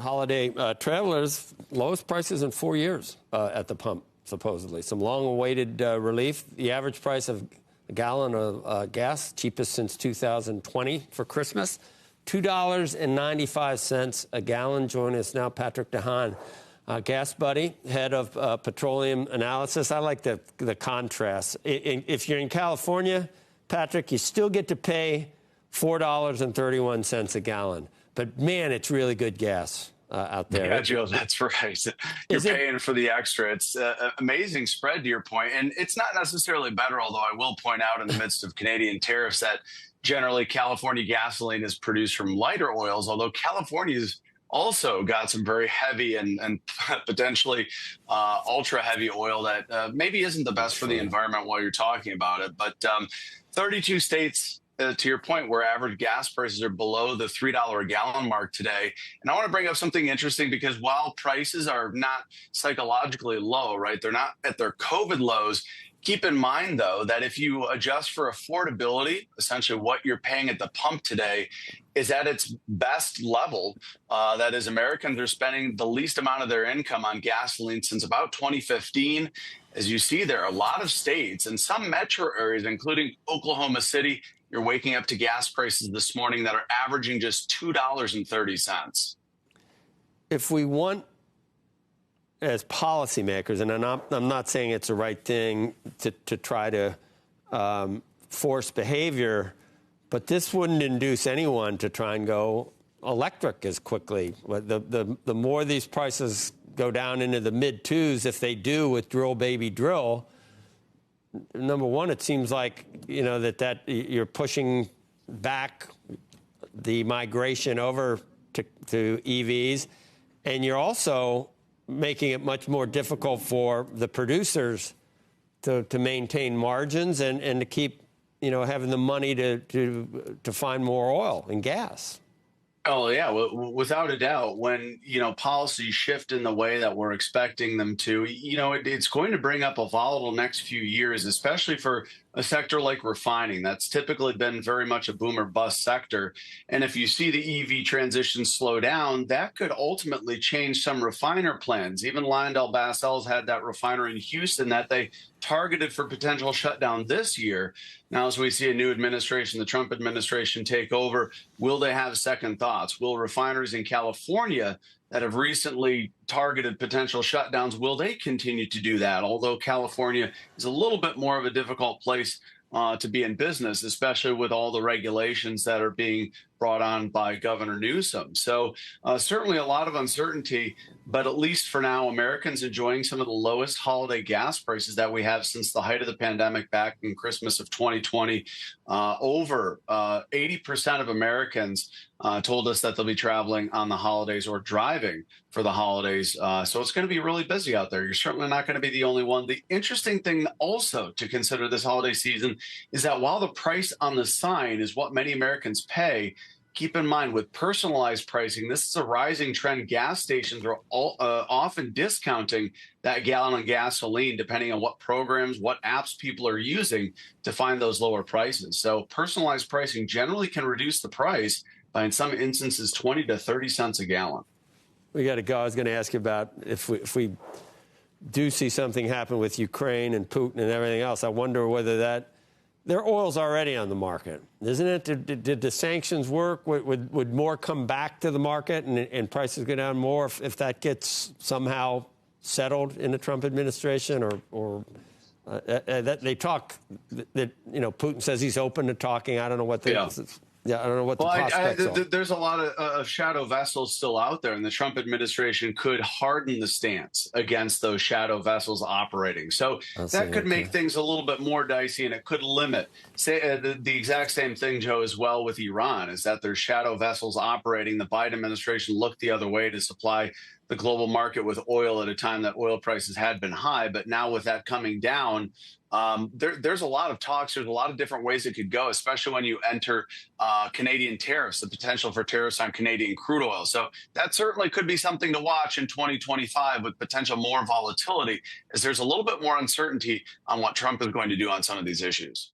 holiday travelers, lowest prices in 4 years at the pump, supposedly. Some long-awaited relief. The average price of a gallon of gas, cheapest since 2020 for Christmas, $2.95 a gallon. Joining us now, Patrick Haan, GasBuddy, head of petroleum analysis. I like the contrast. If you're in California, Patrick, you still get to pay $4.31 a gallon. But, man, it's really good gas out there. Yeah, Joe, that's right. You're paying for the extra. It's an amazing spread, to your point. And it's not necessarily better, although I will point out in the midst of Canadian tariffs that generally California gasoline is produced from lighter oils, although California's also got some very heavy and potentially ultra heavy oil that maybe isn't the best for the environment while you're talking about it. But 32 states, to your point, where average gas prices are below the $3 a gallon mark today. And I want to bring up something interesting, because while prices are not psychologically low, right, they're not at their COVID lows. Keep in mind, though, that if you adjust for affordability, essentially what you're paying at the pump today is at its best level. That is, Americans are spending the least amount of their income on gasoline since about 2015. As you see, there are a lot of states and some metro areas, including Oklahoma City, you're waking up to gas prices this morning that are averaging just $2.30. If we want, as policymakers, and I'm not saying it's the right thing to try to force behavior, but this wouldn't induce anyone to try and go electric as quickly. The more these prices go down into the mid-twos, if they do with drill baby drill, number one, it seems like, that you're pushing back the migration over to EVs, and you're also making it much more difficult for the producers to maintain margins and to keep, having the money to find more oil and gas. Oh, yeah, without a doubt. When, policies shift in the way that we're expecting them to, it's going to bring up a volatile next few years, especially for a sector like refining. That's typically been very much a boom or bust sector. And if you see the EV transition slow down, that could ultimately change some refiner plans. Even LyondellBasell's had that refinery in Houston that they targeted for potential shutdown this year. Now, as we see a new administration, the Trump administration, take over, will they have second thoughts? Will refineries in California that have recently targeted potential shutdowns, will they continue to do that? Although California is a little bit more of a difficult place to be in business, especially with all the regulations that are being brought on by Governor Newsom. So certainly a lot of uncertainty, but at least for now, Americans enjoying some of the lowest holiday gas prices that we have since the height of the pandemic back in Christmas of 2020. Over 80% of Americans told us that they'll be traveling on the holidays or driving for the holidays. So it's going to be really busy out there. You're certainly not going to be the only one. The interesting thing also to consider this holiday season is that while the price on the sign is what many Americans pay, keep in mind, with personalized pricing, this is a rising trend. Gas stations are often discounting that gallon of gasoline depending on what programs, what apps people are using to find those lower prices. So personalized pricing generally can reduce the price by, in some instances, 20 to 30 cents a gallon. We got to go. I was going to ask you about if we do see something happen with Ukraine and Putin and everything else. I wonder whether their oil's already on the market, isn't it? Did the sanctions work? Would more come back to the market and prices go down more if that gets somehow settled in the Trump administration? Or that they talk that Putin says he's open to talking. I don't know what the I don't know what the prospects are. There's a lot of shadow vessels still out there, and the Trump administration could harden the stance against those shadow vessels operating. So that could make things a little bit more dicey, and it could limit. The exact same thing, Joe, as well with Iran, is that there's shadow vessels operating. The Biden administration looked the other way to supply the global market with oil at a time that oil prices had been high. But now with that coming down, there's a lot of talks. There's a lot of different ways it could go, especially when you enter Canadian tariffs, the potential for tariffs on Canadian crude oil. So that certainly could be something to watch in 2025 with potential more volatility, as there's a little bit more uncertainty on what Trump is going to do on some of these issues.